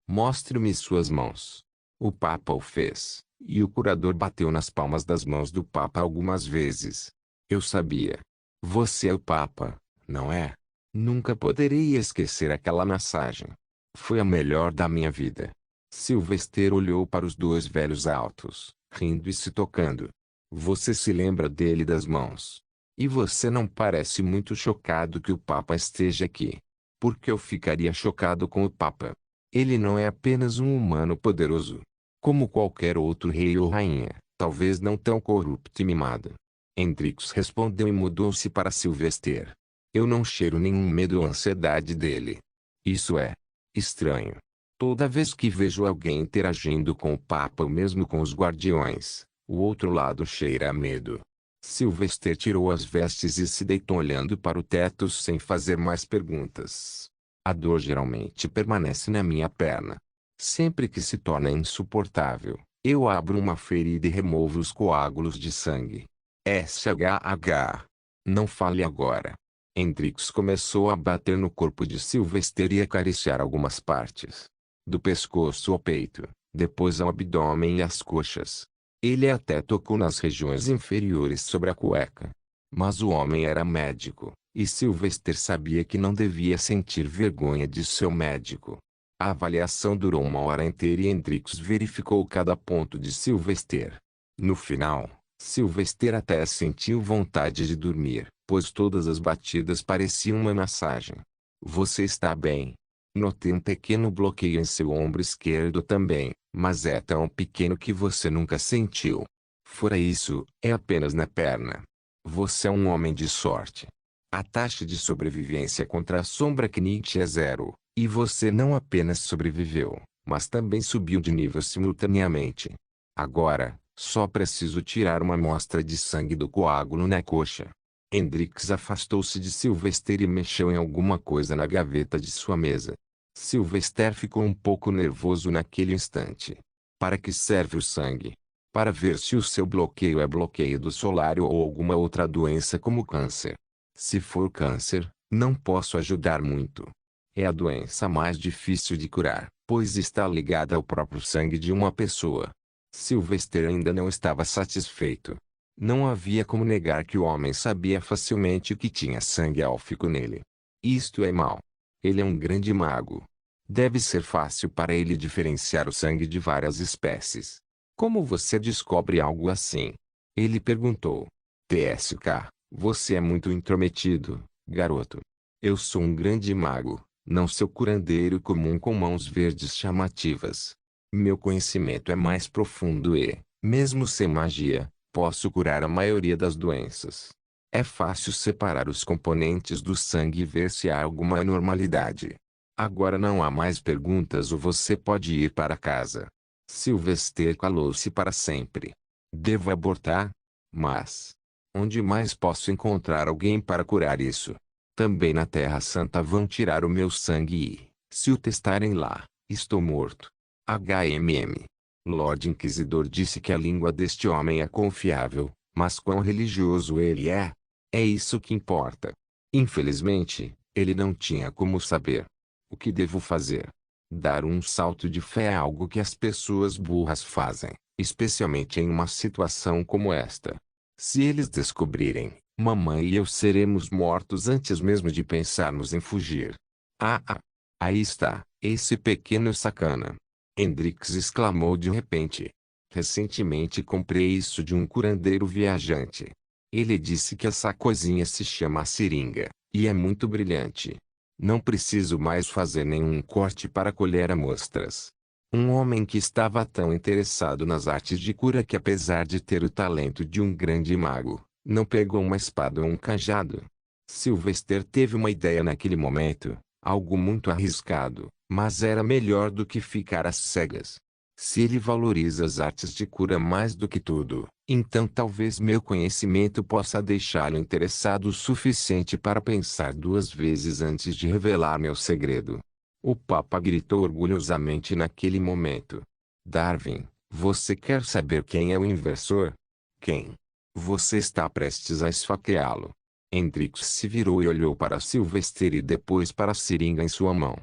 Mostre-me suas mãos. O Papa o fez, e o curador bateu nas palmas das mãos do Papa algumas vezes. Eu sabia. Você é o Papa, não é? Nunca poderei esquecer aquela massagem. Foi a melhor da minha vida. Sylvester olhou para os dois velhos altos, rindo e se tocando. Você se lembra dele das mãos. E você não parece muito chocado que o Papa esteja aqui. Por que eu ficaria chocado com o Papa? Ele não é apenas um humano poderoso. Como qualquer outro rei ou rainha, talvez não tão corrupto e mimado. Hendrix respondeu e mudou-se para Sylvester. Eu não cheiro nenhum medo ou ansiedade dele. Isso é estranho. Toda vez que vejo alguém interagindo com o Papa ou mesmo com os guardiões, o outro lado cheira a medo. Sylvester tirou as vestes e se deitou olhando para o teto sem fazer mais perguntas. A dor geralmente permanece na minha perna. Sempre que se torna insuportável, eu abro uma ferida e removo os coágulos de sangue. SHH. Não fale agora. Hendrix começou a bater no corpo de Sylvester e acariciar algumas partes. Do pescoço ao peito, depois ao abdômen e às coxas. Ele até tocou nas regiões inferiores sobre a cueca. Mas o homem era médico, e Sylvester sabia que não devia sentir vergonha de seu médico. A avaliação durou 1 hora inteira e Hendrix verificou cada ponto de Sylvester. No final, Sylvester até sentiu vontade de dormir, pois todas as batidas pareciam uma massagem. Você está bem? Notei um pequeno bloqueio em seu ombro esquerdo também, mas é tão pequeno que você nunca sentiu. Fora isso, é apenas na perna. Você é um homem de sorte. A taxa de sobrevivência contra a sombra Knit é 0, e você não apenas sobreviveu, mas também subiu de nível simultaneamente. Agora, só preciso tirar uma amostra de sangue do coágulo na coxa. Hendrix afastou-se de Sylvester e mexeu em alguma coisa na gaveta de sua mesa. Sylvester ficou um pouco nervoso naquele instante. Para que serve o sangue? Para ver se o seu bloqueio é bloqueio do solário ou alguma outra doença como câncer. Se for câncer, não posso ajudar muito. É a doença mais difícil de curar, pois está ligada ao próprio sangue de uma pessoa. Sylvester ainda não estava satisfeito. Não havia como negar que o homem sabia facilmente que tinha sangue élfico nele. Isto é mau. Ele é um grande mago. Deve ser fácil para ele diferenciar o sangue de várias espécies. Como você descobre algo assim? Ele perguntou. TSK, você é muito intrometido, garoto. Eu sou um grande mago, não seu curandeiro comum com mãos verdes chamativas. Meu conhecimento é mais profundo e, Mesmo sem magia, posso curar a maioria das doenças. É fácil separar os componentes do sangue e ver se há alguma anormalidade. Agora não há mais perguntas ou você pode ir para casa. Sylvester calou-se para sempre. Devo abortar? Mas onde mais posso encontrar alguém para curar isso? Também na Terra Santa vão tirar o meu sangue e, se o testarem lá, estou morto. HMM. Lord Inquisidor disse que a língua deste homem é confiável, mas quão religioso ele é? É isso que importa. Infelizmente, ele não tinha como saber. O que devo fazer? Dar um salto de fé é algo que as pessoas burras fazem, especialmente em uma situação como esta. Se eles descobrirem, mamãe e eu seremos mortos antes mesmo de pensarmos em fugir. Aí está, esse pequeno sacana. Hendrix exclamou de repente. Recentemente comprei isso de um curandeiro viajante. Ele disse que essa coisinha se chama seringa, e é muito brilhante. Não preciso mais fazer nenhum corte para colher amostras. Um homem que estava tão interessado nas artes de cura que, apesar de ter o talento de um grande mago, não pegou uma espada ou um cajado. Sylvester teve uma ideia naquele momento, algo muito arriscado, mas era melhor do que ficar às cegas. Se ele valoriza as artes de cura mais do que tudo, então talvez meu conhecimento possa deixá-lo interessado o suficiente para pensar duas vezes antes de revelar meu segredo. O Papa gritou orgulhosamente naquele momento. Darwin, você quer saber quem é o inversor? Quem? Você está prestes a esfaqueá-lo. Hendrix se virou e olhou para Sylvester e depois para a seringa em sua mão.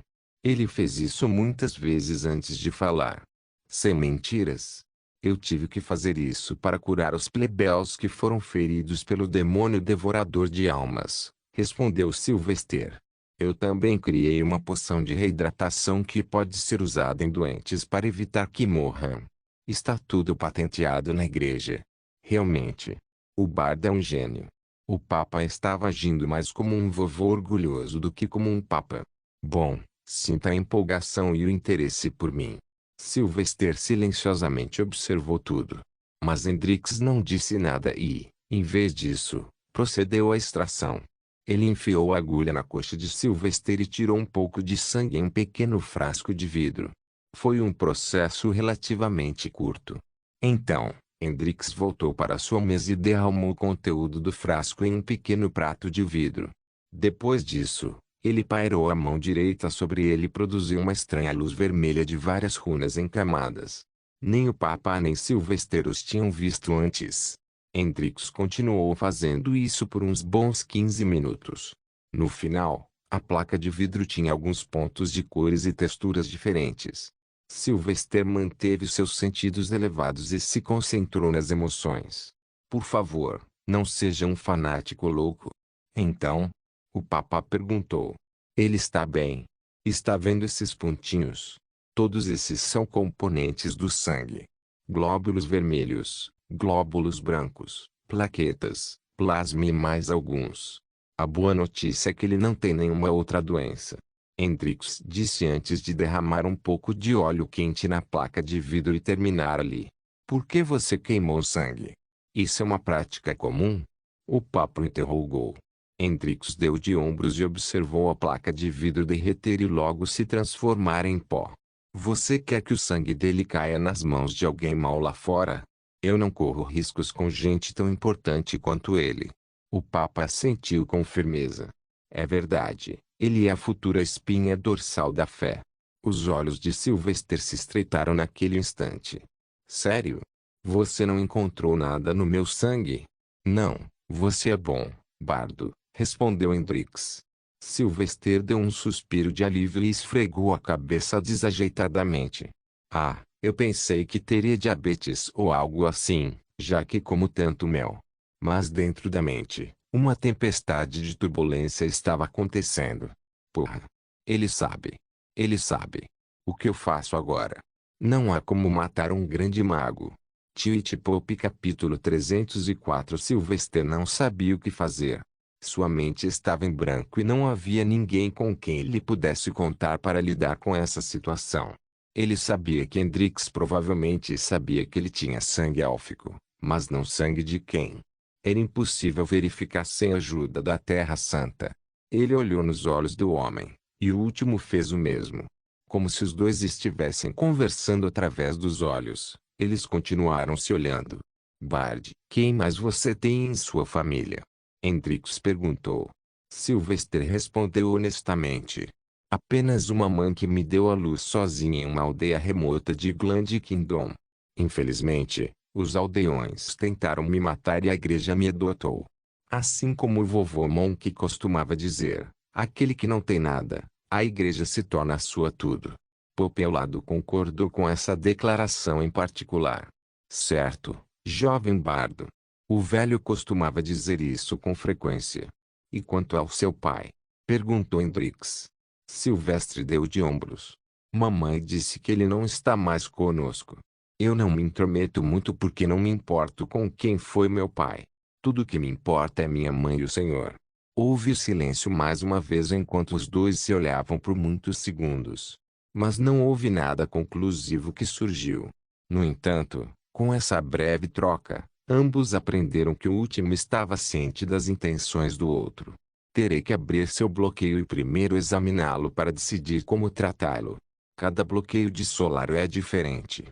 Ele fez isso muitas vezes antes de falar. Sem mentiras. Eu tive que fazer isso para curar os plebeus que foram feridos pelo demônio devorador de almas, respondeu Sylvester. Eu também criei uma poção de reidratação que pode ser usada em doentes para evitar que morram. Está tudo patenteado na igreja. Realmente. O bardo é um gênio. O Papa estava agindo mais como um vovô orgulhoso do que como um papa. Bom, sinta a empolgação e o interesse por mim. Sylvester silenciosamente observou tudo. Mas Hendrix não disse nada e, em vez disso, procedeu à extração. Ele enfiou a agulha na coxa de Sylvester e tirou um pouco de sangue em um pequeno frasco de vidro. Foi um processo relativamente curto. Então, Hendrix voltou para sua mesa e derramou o conteúdo do frasco em um pequeno prato de vidro. Depois disso, ele pairou a mão direita sobre ele e produziu uma estranha luz vermelha de várias runas em camadas. Nem o Papa nem Sylvester os tinham visto antes. Hendrix continuou fazendo isso por uns bons 15 minutos. No final, a placa de vidro tinha alguns pontos de cores e texturas diferentes. Sylvester manteve seus sentidos elevados e se concentrou nas emoções. Por favor, não seja um fanático louco. Então, o Papa perguntou. Ele está bem. Está vendo esses pontinhos? Todos esses são componentes do sangue. Glóbulos vermelhos, glóbulos brancos, plaquetas, plasma e mais alguns. A boa notícia é que ele não tem nenhuma outra doença. Hendrix disse antes de derramar um pouco de óleo quente na placa de vidro e terminar ali. Por que você queimou sangue? Isso é uma prática comum? O Papa interrogou. Hendrix deu de ombros e observou a placa de vidro derreter e logo se transformar em pó. Você quer que o sangue dele caia nas mãos de alguém mau lá fora? Eu não corro riscos com gente tão importante quanto ele. O Papa assentiu com firmeza. É verdade, ele é a futura espinha dorsal da fé. Os olhos de Sylvester se estreitaram naquele instante. Sério? Você não encontrou nada no meu sangue? Não, você é bom, bardo, respondeu Hendrix. Sylvester deu um suspiro de alívio e esfregou a cabeça desajeitadamente. Ah, eu pensei que teria diabetes ou algo assim, já que como tanto mel. Mas dentro da mente, uma tempestade de turbulência estava acontecendo. Porra! Ele sabe. Ele sabe. O que eu faço agora? Não há como matar um grande mago. Twitch Pop capítulo 304 Sylvester não sabia o que fazer. Sua mente estava em branco e não havia ninguém com quem ele pudesse contar para lidar com essa situação. Ele sabia que Hendrix provavelmente sabia que ele tinha sangue élfico, mas não sangue de quem. Era impossível verificar sem a ajuda da Terra Santa. Ele olhou nos olhos do homem, e o último fez o mesmo. Como se os dois estivessem conversando através dos olhos, eles continuaram se olhando. Bard, quem mais você tem em sua família? Hendrix perguntou. Sylvester respondeu honestamente. Apenas uma mãe que me deu à luz sozinha em uma aldeia remota de Gland Kingdom. Infelizmente, os aldeões tentaram me matar e a igreja me adotou. Assim como o vovô Monk costumava dizer, aquele que não tem nada, a igreja se torna sua tudo. Popelado concordou com essa declaração em particular. Certo, jovem bardo. O velho costumava dizer isso com frequência. E quanto ao seu pai? Perguntou Hendrix. Silvestre deu de ombros. Mamãe disse que ele não está mais conosco. Eu não me intrometo muito porque não me importo com quem foi meu pai. Tudo que me importa é minha mãe e o Senhor. Houve silêncio mais uma vez enquanto os dois se olhavam por muitos segundos. Mas não houve nada conclusivo que surgiu. No entanto, com essa breve troca, ambos aprenderam que o último estava ciente das intenções do outro. Terei que abrir seu bloqueio e primeiro examiná-lo para decidir como tratá-lo. Cada bloqueio de Solário é diferente.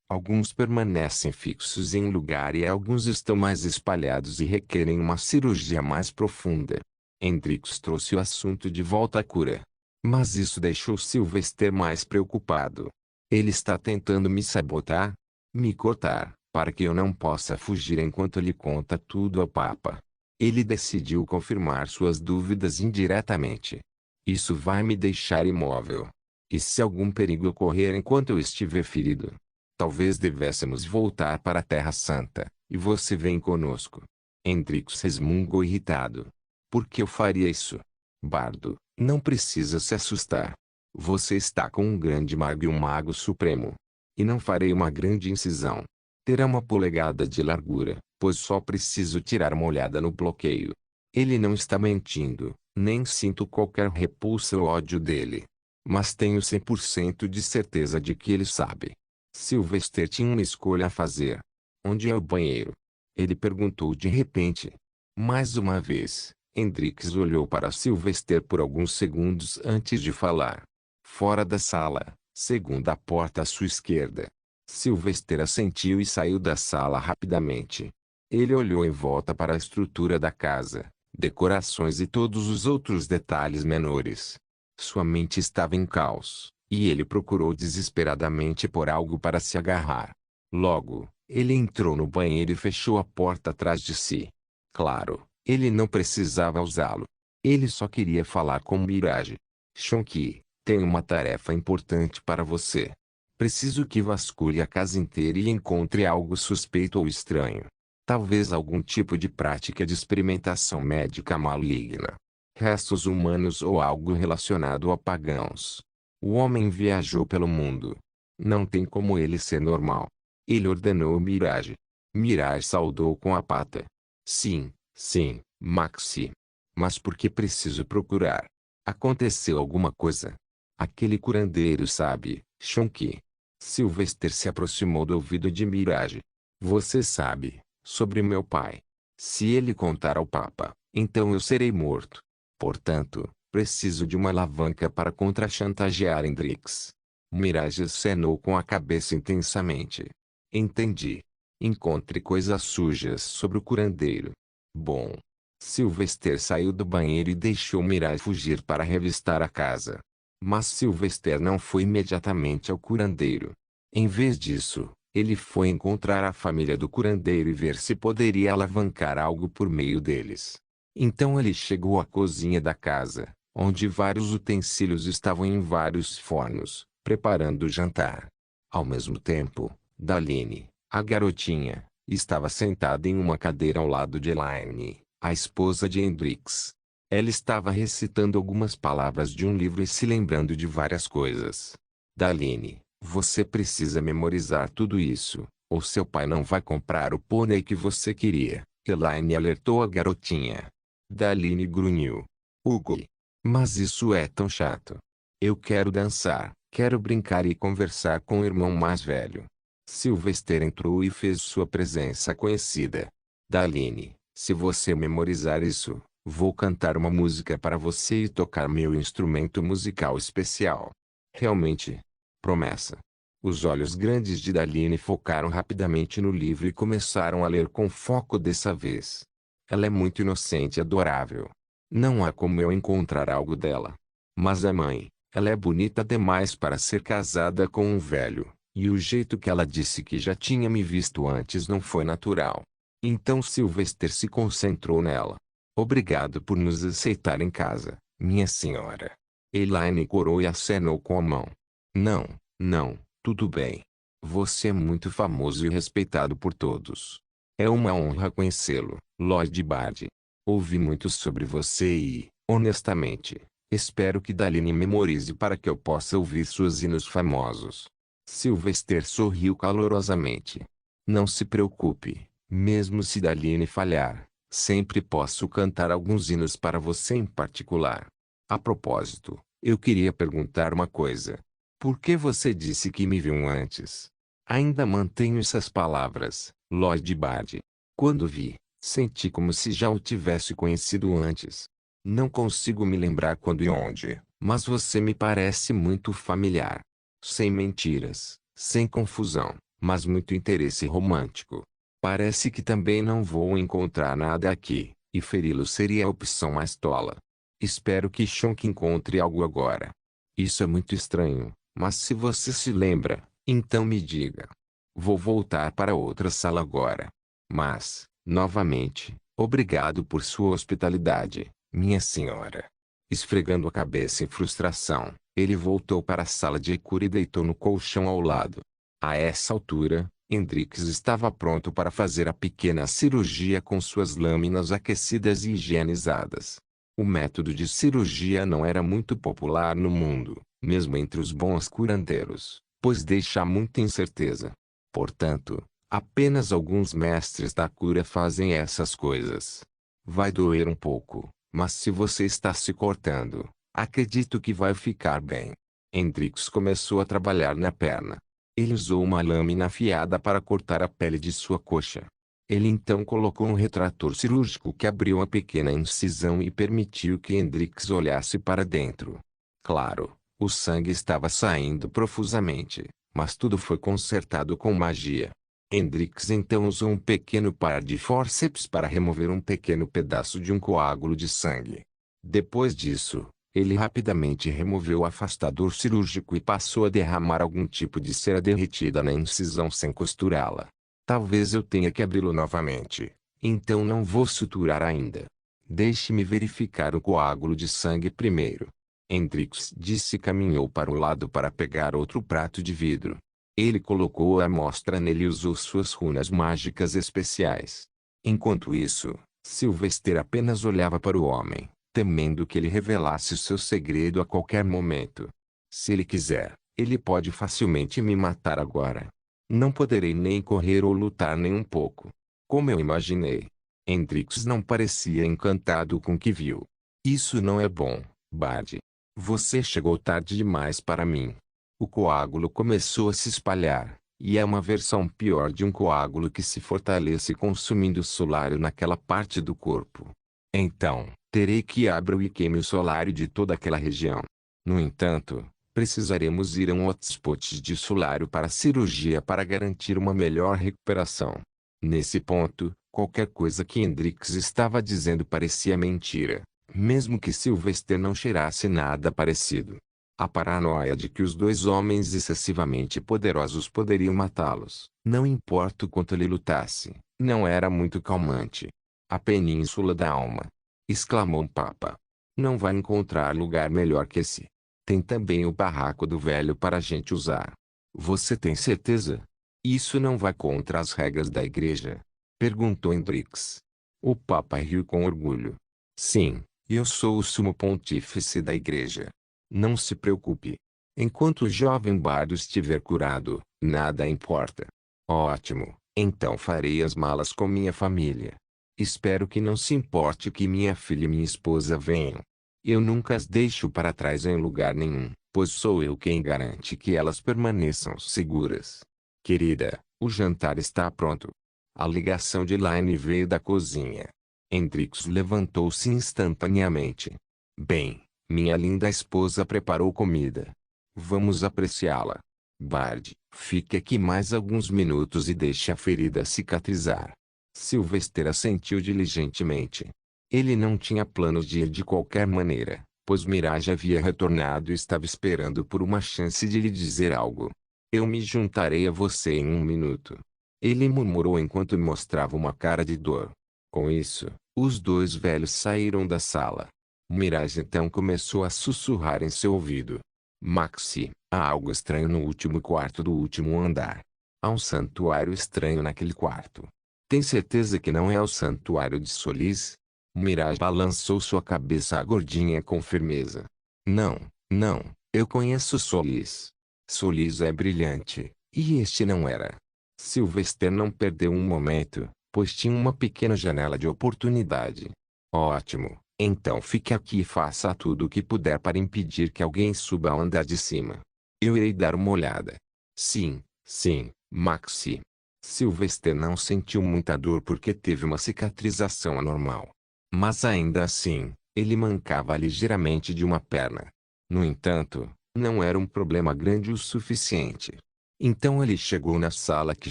Alguns permanecem fixos em um lugar e alguns estão mais espalhados e requerem uma cirurgia mais profunda. Hendrix trouxe o assunto de volta à cura. Mas isso deixou Sylvester mais preocupado. Ele está tentando me sabotar? Me cortar, para que eu não possa fugir enquanto ele conta tudo ao Papa. Ele decidiu confirmar suas dúvidas indiretamente. Isso vai me deixar imóvel. E se algum perigo ocorrer enquanto eu estiver ferido? Talvez devêssemos voltar para a Terra Santa, e você vem conosco. Hendrix resmungou irritado. Por que eu faria isso? Bardo, não precisa se assustar. Você está com um grande mago e um mago supremo. E não farei uma grande incisão. Terá uma polegada de largura, pois só preciso tirar uma olhada no bloqueio. Ele não está mentindo, nem sinto qualquer repulsa ou ódio dele. Mas tenho 100% de certeza de que ele sabe. Sylvester tinha uma escolha a fazer. Onde é o banheiro? Ele perguntou de repente. Mais uma vez, Hendrix olhou para Sylvester por alguns segundos antes de falar. Fora da sala, segunda porta à sua esquerda. Sylvester assentiu e saiu da sala rapidamente. Ele olhou em volta para a estrutura da casa, decorações e todos os outros detalhes menores. Sua mente estava em caos, e ele procurou desesperadamente por algo para se agarrar. Logo, ele entrou no banheiro e fechou a porta atrás de si. Claro, ele não precisava usá-lo. Ele só queria falar com Mirage. Shonky, tenho uma tarefa importante para você. Preciso que vasculhe a casa inteira e encontre algo suspeito ou estranho. Talvez algum tipo de prática de experimentação médica maligna. Restos humanos ou algo relacionado a pagãos. O homem viajou pelo mundo. Não tem como ele ser normal. Ele ordenou Mirage. Mirage saudou com a pata. Sim, sim, Maxi. Mas por que preciso procurar? Aconteceu alguma coisa? Aquele curandeiro sabe, Shonky. Sylvester se aproximou do ouvido de Mirage. Você sabe, sobre meu pai. Se ele contar ao Papa, então eu serei morto. Portanto, preciso de uma alavanca para contra-chantagear Hendrix. Mirage acenou com a cabeça intensamente. Entendi. Encontre coisas sujas sobre o curandeiro. Bom. Sylvester saiu do banheiro e deixou Mirage fugir para revistar a casa. Mas Sylvester não foi imediatamente ao curandeiro. Em vez disso, ele foi encontrar a família do curandeiro e ver se poderia alavancar algo por meio deles. Então ele chegou à cozinha da casa, onde vários utensílios estavam em vários fornos, preparando o jantar. Ao mesmo tempo, Daline, a garotinha, estava sentada em uma cadeira ao lado de Elaine, a esposa de Hendrix. Ela estava recitando algumas palavras de um livro e se lembrando de várias coisas. Daline, você precisa memorizar tudo isso, ou seu pai não vai comprar o pônei que você queria, Elaine alertou a garotinha. Daline grunhiu. Hugo. Mas isso é tão chato. Eu quero dançar, Quero brincar e conversar com o irmão mais velho. Sylvester entrou e fez sua presença conhecida. Daline, se você memorizar isso, vou cantar uma música para você e tocar meu instrumento musical especial. Realmente. Promessa. Os olhos grandes de Daline focaram rapidamente no livro e começaram a ler com foco dessa vez. Ela é muito inocente e adorável. Não há como eu encontrar algo dela. Mas a mãe, ela é bonita demais para ser casada com um velho, e o jeito que ela disse que já tinha me visto antes não foi natural. Então Sylvester se concentrou nela. Obrigado por nos aceitar em casa, minha senhora. Elaine corou e acenou com a mão. Não, não, tudo bem. Você é muito famoso e respeitado por todos. É uma honra conhecê-lo, Lord Bard. Ouvi muito sobre você e, honestamente, espero que Daline memorize para que eu possa ouvir seus hinos famosos. Sylvester sorriu calorosamente. Não se preocupe, mesmo se Daline falhar, sempre posso cantar alguns hinos para você em particular. A propósito, eu queria perguntar uma coisa. Por que você disse que me viu antes? Ainda mantenho essas palavras, Lord Bard. Quando vi, senti como se já o tivesse conhecido antes. Não consigo me lembrar quando e onde, mas você me parece muito familiar. Sem mentiras, sem confusão, mas muito interesse romântico. Parece que também não vou encontrar nada aqui, e feri-lo seria a opção mais tola. Espero que Shonk encontre algo agora. Isso é muito estranho, mas se você se lembra, então me diga. Vou voltar para outra sala agora. Mas, novamente, obrigado por sua hospitalidade, minha senhora. Esfregando a cabeça em frustração, ele voltou para a sala de cura e deitou no colchão ao lado. A essa altura, Hendrix estava pronto para fazer a pequena cirurgia com suas lâminas aquecidas e higienizadas. O método de cirurgia não era muito popular no mundo, mesmo entre os bons curandeiros, pois deixa muita incerteza. Portanto, apenas alguns mestres da cura fazem essas coisas. Vai doer um pouco, mas se você está se cortando, acredito que vai ficar bem. Hendrix começou a trabalhar na perna. Ele usou uma lâmina afiada para cortar a pele de sua coxa. Ele então colocou um retrator cirúrgico que abriu uma pequena incisão e permitiu que Hendrix olhasse para dentro. Claro, o sangue estava saindo profusamente, mas tudo foi consertado com magia. Hendrix então usou um pequeno par de fórceps para remover um pequeno pedaço de um coágulo de sangue. Depois disso, ele rapidamente removeu o afastador cirúrgico e passou a derramar algum tipo de cera derretida na incisão sem costurá-la. Talvez eu tenha que abri-lo novamente, então não vou suturar ainda. Deixe-me verificar o coágulo de sangue primeiro. Hendrix disse e caminhou para o lado para pegar outro prato de vidro. Ele colocou a amostra nele e usou suas runas mágicas especiais. Enquanto isso, Sylvester apenas olhava para o homem, temendo que ele revelasse seu segredo a qualquer momento. Se ele quiser, ele pode facilmente me matar agora. Não poderei nem correr ou lutar nem um pouco. Como eu imaginei. Hendrix não parecia encantado com o que viu. Isso não é bom, Bard. Você chegou tarde demais para mim. O coágulo começou a se espalhar, e é uma versão pior de um coágulo que se fortalece consumindo solário naquela parte do corpo. Então, terei que abrir e queime o solário de toda aquela região. No entanto, precisaremos ir a um hotspot de solário para a cirurgia para garantir uma melhor recuperação. Nesse ponto, qualquer coisa que Hendrix estava dizendo parecia mentira, mesmo que Sylvester não cheirasse nada parecido. A paranoia de que os dois homens excessivamente poderosos poderiam matá-los, não importa o quanto ele lutasse, não era muito calmante. A península da alma! Exclamou o Papa. Não vai encontrar lugar melhor que esse. Tem também o barraco do velho para a gente usar. Você tem certeza? Isso não vai contra as regras da igreja? Perguntou Hendrix. O Papa riu com orgulho. Sim, eu sou o sumo pontífice da igreja. Não se preocupe. Enquanto o jovem bardo estiver curado, nada importa. Ótimo, então farei as malas com minha família. Espero que não se importe que minha filha e minha esposa venham. Eu nunca as deixo para trás em lugar nenhum, pois sou eu quem garante que elas permaneçam seguras. Querida, o jantar está pronto. A ligação de Elaine veio da cozinha. Hendrix levantou-se instantaneamente. Bem, minha linda esposa preparou comida. Vamos apreciá-la. Bard, fique aqui mais alguns minutos e deixe a ferida cicatrizar. Sylvester assentiu diligentemente. Ele não tinha planos de ir de qualquer maneira, pois Mirage havia retornado e estava esperando por uma chance de lhe dizer algo. Eu me juntarei a você em um minuto. Ele murmurou enquanto mostrava uma cara de dor. Com isso, os dois velhos saíram da sala. Mirage então começou a sussurrar em seu ouvido. Maxie, há algo estranho no último quarto do último andar. Há um santuário estranho naquele quarto. Tem certeza que não é o santuário de Solis? Mirage balançou sua cabeça gordinha com firmeza. Não, não, eu conheço Solis. Solis é brilhante, e este não era. Sylvester não perdeu um momento, pois tinha uma pequena janela de oportunidade. Ótimo, então fique aqui e faça tudo o que puder para impedir que alguém suba ao andar de cima. Eu irei dar uma olhada. Sim, sim, Maxie. Sylvester não sentiu muita dor porque teve uma cicatrização anormal. Mas ainda assim, ele mancava ligeiramente de uma perna. No entanto, não era um problema grande o suficiente. Então ele chegou na sala que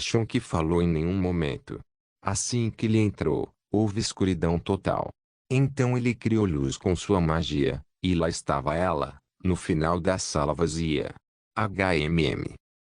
Shonk falou em nenhum momento. Assim que ele entrou, houve escuridão total. Então ele criou luz com sua magia, e lá estava ela, no final da sala vazia.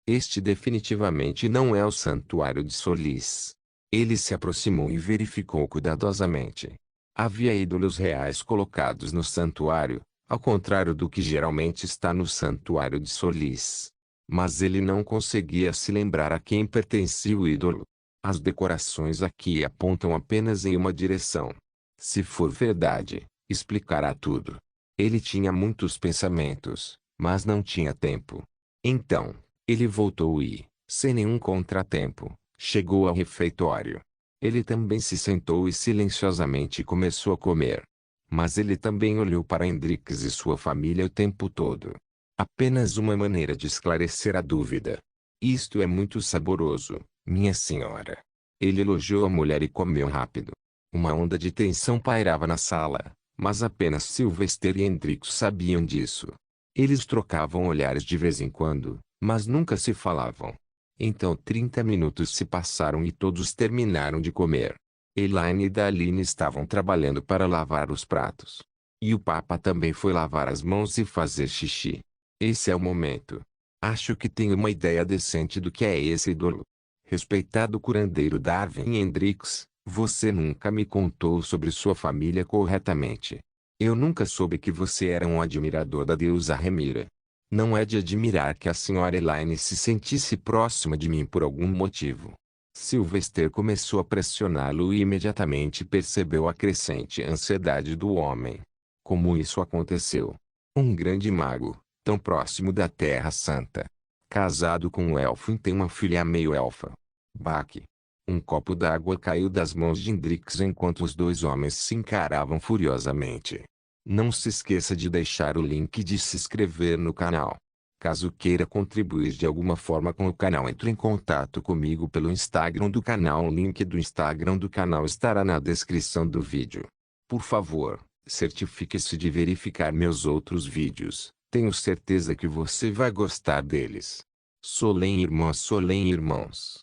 Este definitivamente não é o santuário de Solis. Ele se aproximou e verificou cuidadosamente. Havia ídolos reais colocados no santuário, ao contrário do que geralmente está no santuário de Solis. Mas ele não conseguia se lembrar a quem pertencia o ídolo. As decorações aqui apontam apenas em uma direção. Se for verdade, explicará tudo. Ele tinha muitos pensamentos, mas não tinha tempo. Então, ele voltou e, sem nenhum contratempo, chegou ao refeitório. Ele também se sentou e silenciosamente começou a comer. Mas ele também olhou para Hendrix e sua família o tempo todo. Apenas uma maneira de esclarecer a dúvida. Isto é muito saboroso, minha senhora. Ele elogiou a mulher e comeu rápido. Uma onda de tensão pairava na sala, mas apenas Sylvester e Hendrix sabiam disso. Eles trocavam olhares de vez em quando, mas nunca se falavam. Então 30 minutos se passaram e todos terminaram de comer. Elaine e Daline estavam trabalhando para lavar os pratos. E o Papa também foi lavar as mãos e fazer xixi. Esse é o momento. Acho que tenho uma ideia decente do que é esse ídolo. Respeitado curandeiro Darwin Hendrix, você nunca me contou sobre sua família corretamente. Eu nunca soube que você era um admirador da deusa Remira. Não é de admirar que a senhora Elaine se sentisse próxima de mim por algum motivo. Sylvester começou a pressioná-lo e imediatamente percebeu a crescente ansiedade do homem. Como isso aconteceu? Um grande mago, tão próximo da Terra Santa, casado com um elfo e tem uma filha meio-elfa. Baque. Um copo d'água caiu das mãos de Hendrix enquanto os dois homens se encaravam furiosamente. Não se esqueça de deixar o link de se inscrever no canal. Caso queira contribuir de alguma forma com o canal, entre em contato comigo pelo Instagram do canal. O link do Instagram do canal estará na descrição do vídeo. Por favor, certifique-se de verificar meus outros vídeos. Tenho certeza que você vai gostar deles. Solem irmãos.